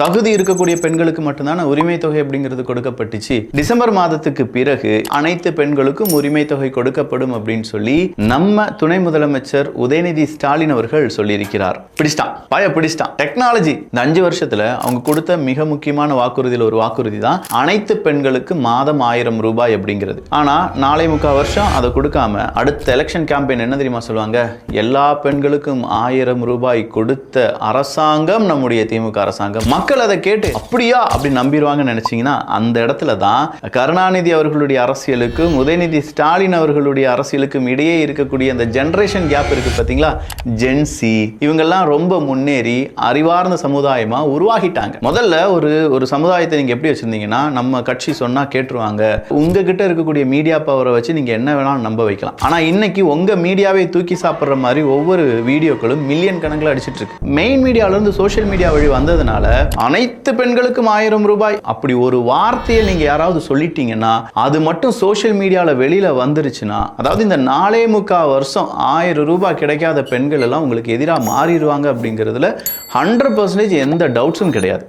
தகுதி இருக்கக்கூடிய பெண்களுக்கு மட்டும்தான் உரிமை தொகை அப்படிங்கிறது கொடுக்கப்பட்டுச்சு. டிசம்பர் மாதத்துக்கு பிறகு அனைத்து பெண்களுக்கும் உரிமை தொகை கொடுக்கப்படும் அப்படின்னு சொல்லி நம்ம துணை முதலமைச்சர் உதயநிதி ஸ்டாலின் அவர்கள் சொல்லியிருக்கிறார். பிடிச்சிட்டான் டெக்னாலஜி. இந்த 5 வருஷத்துல அவங்க கொடுத்த மிக முக்கியமான வாக்குறுதியில் ஒரு வாக்குறுதி தான் அனைத்து பெண்களுக்கு மாதம் 1000 ரூபாய் அப்படிங்கிறது. ஆனா 4.25 வருஷம் அதை கொடுக்காம அடுத்த எலெக்ஷன் கேம்பெயின் என்ன தெரியுமா சொல்லுவாங்க? எல்லா பெண்களுக்கும் 1000 ரூபாய் கொடுத்த அரசாங்கம் நம்முடைய திமுக அரசாங்கம். மக்கள் அதை கேட்டு அப்படியா அப்படி நம்பிடுவாங்கன்னு நினைச்சீங்கன்னா அந்த இடத்துல தான் கருணாநிதி அவர்களுடைய அரசியலுக்கும் உதயநிதி ஸ்டாலின் அவர்களுடைய அரசியலுக்கும் இடையே இருக்கக்கூடிய அந்த ஜெனரேஷன் கேப் இருக்கு பாத்தீங்களா? ஜென்சி இவங்கெல்லாம் ரொம்ப முன்னேறி அறிவார்ந்த சமுதாயமா உருவாகிட்டாங்க. முதல்ல ஒரு சமுதாயத்தை நீங்க எப்படி வச்சிருந்தீங்கன்னா, நம்ம கட்சி சொன்னா கேட்டுருவாங்க, உங்ககிட்ட இருக்கக்கூடிய மீடியா பவரை வச்சு நீங்க என்ன வேணாலும் நம்ப வைக்கலாம். ஆனா இன்னைக்கு உங்க மீடியாவை தூக்கி சாப்பிடுற மாதிரி ஒவ்வொரு வீடியோக்களும் மில்லியன் கணக்கில் அடிச்சிட்டு இருக்கு. மெயின் மீடியால இருந்து சோசியல் மீடியா வழி வந்ததுனால அனைத்து பெண்களுக்கும் 1000 ரூபாய் அப்படி ஒரு வார்த்தையை நீங்க யாராவது சொல்லிட்டீங்கன்னா அது மட்டும் சோசியல் மீடியால வெளியில வந்துருச்சுன்னா, அதாவது இந்த 4.25 வருஷம் 1000 ரூபாய் கிடைக்காத பெண்கள் எல்லாம் உங்களுக்கு எதிராக மாறிடுவாங்க அப்படிங்கிறதுல 100% எந்த டவுட்ஸும் கிடையாது.